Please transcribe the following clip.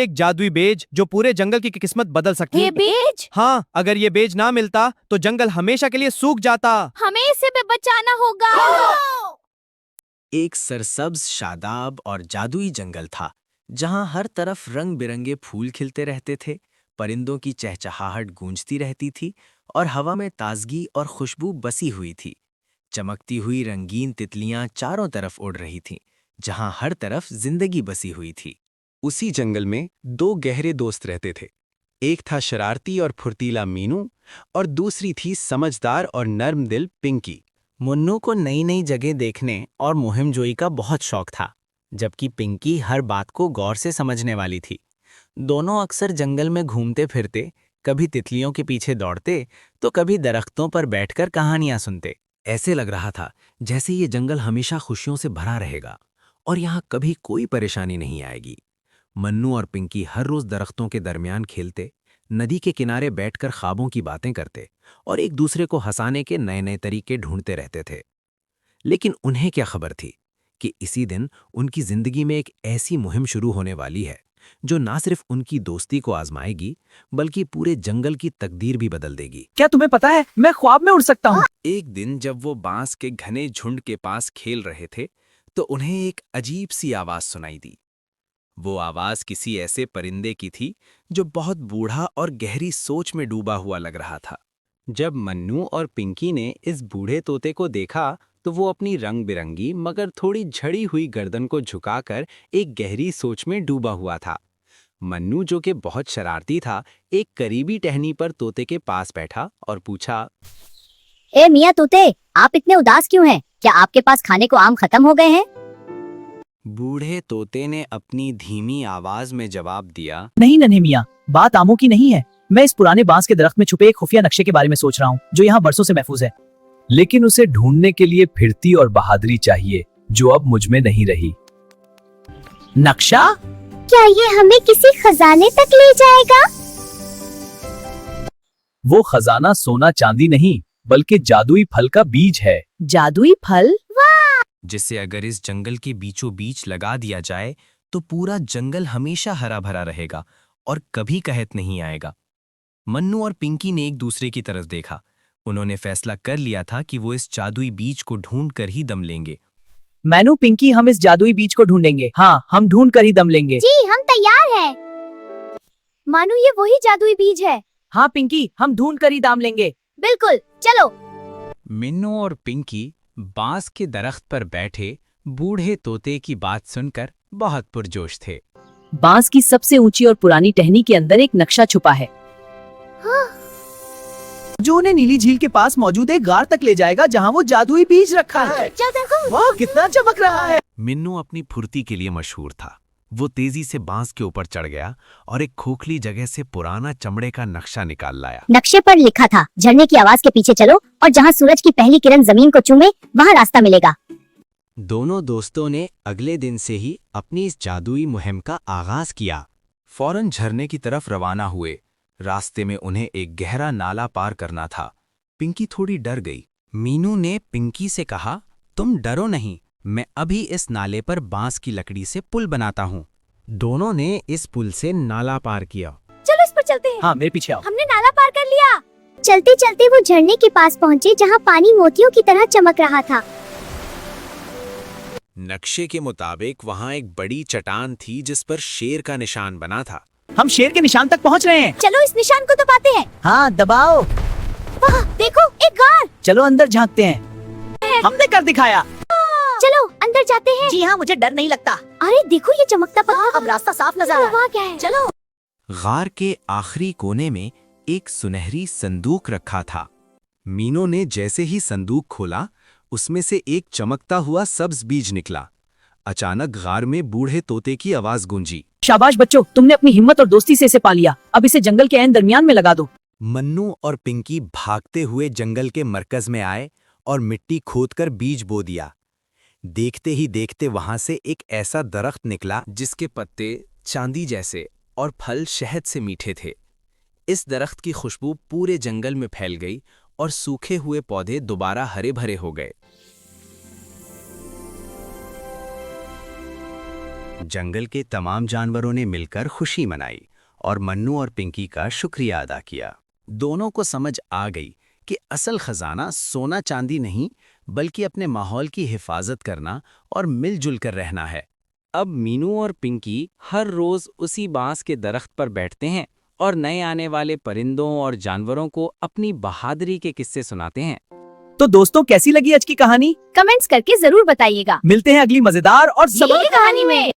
एक जादुई बेज जो पूरे जंगल की किस्मत बदल सकती ये है। बेज हाँ, अगर ये बेज ना मिलता तो जंगल हमेशा के लिए सूख जाता। हमें इसे भी बचाना होगा। एक सरसब्ज, शादाब और जादुई जंगल था जहां हर तरफ रंग बिरंगे फूल खिलते रहते थे, परिंदों की चहचहाहट गूंजती रहती थी और हवा में ताजगी और खुशबू बसी हुई थी। चमकती हुई रंगीन तितलियां चारों तरफ उड़ रही थीं, जहां हर तरफ जिंदगी बसी हुई थी। उसी जंगल में दो गहरे दोस्त रहते थे। एक था शरारती और फुर्तीला मीनू और दूसरी थी समझदार और नर्म दिल पिंकी। मुन्नू को नई नई जगह देखने और मुहिमजोई का बहुत शौक था, जबकि पिंकी हर बात को गौर से समझने वाली थी। दोनों अक्सर जंगल में घूमते फिरते, कभी तितलियों के पीछे दौड़ते तो कभी दरख्तों पर बैठकर कहानियां सुनते। ऐसे लग रहा था जैसे ये जंगल हमेशा खुशियों से भरा रहेगा और यहाँ कभी कोई परेशानी नहीं आएगी। मन्नू और पिंकी हर रोज दरख्तों के दरमियान खेलते, नदी के किनारे बैठकर ख्वाबों की बातें करते और एक दूसरे को हंसाने के नए नए तरीके ढूंढते रहते थे। लेकिन उन्हें क्या खबर थी कि इसी दिन उनकी जिंदगी में एक ऐसी मुहिम शुरू होने वाली है जो ना सिर्फ उनकी दोस्ती को आजमाएगी बल्कि पूरे जंगल की तकदीर भी बदल देगी। क्या तुम्हें पता है, मैं ख्वाब में उड़ सकता हूँ। एक दिन जब वो बांस के घने झुंड के पास खेल रहे थे तो उन्हें एक अजीब सी आवाज सुनाई दी। वो आवाज किसी ऐसे परिंदे की थी जो बहुत बूढ़ा और गहरी सोच में डूबा हुआ लग रहा था। जब मन्नू और पिंकी ने इस बूढ़े तोते को देखा तो वो अपनी रंग बिरंगी मगर थोड़ी झड़ी हुई गर्दन को झुकाकर एक गहरी सोच में डूबा हुआ था। मन्नू, जो कि बहुत शरारती था, एक करीबी टहनी पर तोते के पास बैठा और पूछा, ए मियाँ तोते, आप इतने उदास क्यों हैं? क्या आपके पास खाने को आम खत्म हो गए हैं? बूढ़े तोते ने अपनी धीमी आवाज में जवाब दिया, नहीं नन्हे मियाँ, बात आमों की नहीं है। मैं इस पुराने बांस के दरख्त में छुपे एक खुफिया नक्शे के बारे में सोच रहा हूँ जो यहाँ बरसों से महफूज है। लेकिन उसे ढूंढने के लिए फिरती और बहादुरी चाहिए जो अब मुझ में नहीं रही। नक्शा? क्या ये हमें किसी खजाने तक ले जाएगा? वो खजाना सोना चांदी नहीं बल्कि जादुई फल का बीज है। जादुई फल? जिसे अगर इस जंगल के बीचों बीच लगा दिया जाए तो पूरा जंगल हमेशा हरा भरा रहेगा और कभी कहत नहीं आएगा। मन्नू और पिंकी ने एक दूसरे की तरफ देखा। उन्होंने फैसला कर लिया था कि वो इस जादुई बीज को ढूंढ कर ही दम लेंगे। मैनू, पिंकी, हम इस जादुई बीज को ढूंढेंगे। हाँ, हम ढूंढ कर ही दम लेंगे। जी, हम तैयार हैं। मानो ये वही जादुई बीज है। हाँ पिंकी, हम ढूंढ कर ही दाम लेंगे। बिल्कुल, चलो। मिन्नू और पिंकी बांस के दरख्त पर बैठे बूढ़े तोते की बात सुनकर बहुत पुरजोश थे। बांस की सबसे ऊंची और पुरानी टहनी के अंदर एक नक्शा छुपा है जो उन्हें नीली झील के पास मौजूद एक गार तक ले जाएगा जहाँ वो जादुई बीज रखा है। वाह, कितना चमक रहा है। मिन्नू अपनी फुर्ती के लिए मशहूर था। वो तेजी से बांस के ऊपर चढ़ गया और एक खोखली जगह से पुराना चमड़े का नक्शा निकाल लाया। नक्शे पर लिखा था, झरने की आवाज के पीछे चलो और जहाँ सूरज की पहली किरण जमीन को चूमे वहाँ रास्ता मिलेगा। दोनों दोस्तों ने अगले दिन से ही अपनी इस जादुई मुहिम का आगाज किया। फौरन झरने की तरफ रवाना हुए। रास्ते में उन्हें एक गहरा नाला पार करना था। पिंकी थोड़ी डर गई। मीनू ने पिंकी से कहा, तुम डरो नहीं, मैं अभी इस नाले पर बांस की लकड़ी से पुल बनाता हूँ। दोनों ने इस पुल से नाला पार किया। चलो इस पर चलते हैं। हाँ, मेरे पीछे आओ। हमने नाला पार कर लिया। चलते चलते वो झरने के पास पहुँचे जहाँ पानी मोतियों की तरह चमक रहा था। नक्शे के मुताबिक वहाँ एक बड़ी चट्टान थी जिस पर शेर का निशान बना था। हम शेर के निशान तक पहुँच रहे हैं। चलो इस निशान को दबाते हैं। हाँ, दबाओ। वाह, देखो एक गार। चलो अंदर झांकते हैं। हमने कर दिखाया। चलो अंदर जाते हैं। जी हाँ, मुझे डर नहीं लगता। अरे देखो ये चमकता पत्थर। अब रास्ता साफ नजर आ रहा है। वहाँ क्या है? चलो। गार के आखिरी कोने में एक सुनहरी संदूक रखा था। मीनू ने जैसे ही संदूक खोला, उसमें से एक चमकता हुआ सब्ज बीज निकला। अचानक गार में बूढ़े तोते की आवाज गूंजी, शाबाश बच्चों, तुमने अपनी हिम्मत और दोस्ती से इसे पा लिया। अब इसे जंगल के ऐन दरमियान में लगा दो। मन्नू और पिंकी भागते हुए जंगल के मरकज में आए और मिट्टी खोदकर बीज बो दिया। देखते ही देखते वहां से एक ऐसा दरख्त निकला जिसके पत्ते चांदी जैसे और फल शहद से मीठे थे। इस दरख्त की खुशबू पूरे जंगल में फैल गई और सूखे हुए पौधे दोबारा हरे भरे हो गए। जंगल के तमाम जानवरों ने मिलकर खुशी मनाई और मन्नू और पिंकी का शुक्रिया अदा किया। दोनों को समझ आ गई कि असल खजाना सोना चांदी नहीं बल्कि अपने माहौल की हिफाजत करना और मिलजुल कर रहना है। अब मीनू और पिंकी हर रोज उसी बांस के दरख्त पर बैठते हैं और नए आने वाले परिंदों और जानवरों को अपनी बहादुरी के किस्से सुनाते हैं। तो दोस्तों, कैसी लगी आज की कहानी? कमेंट्स करके जरूर बताइएगा। मिलते हैं अगली मजेदार और सबक कहानी में।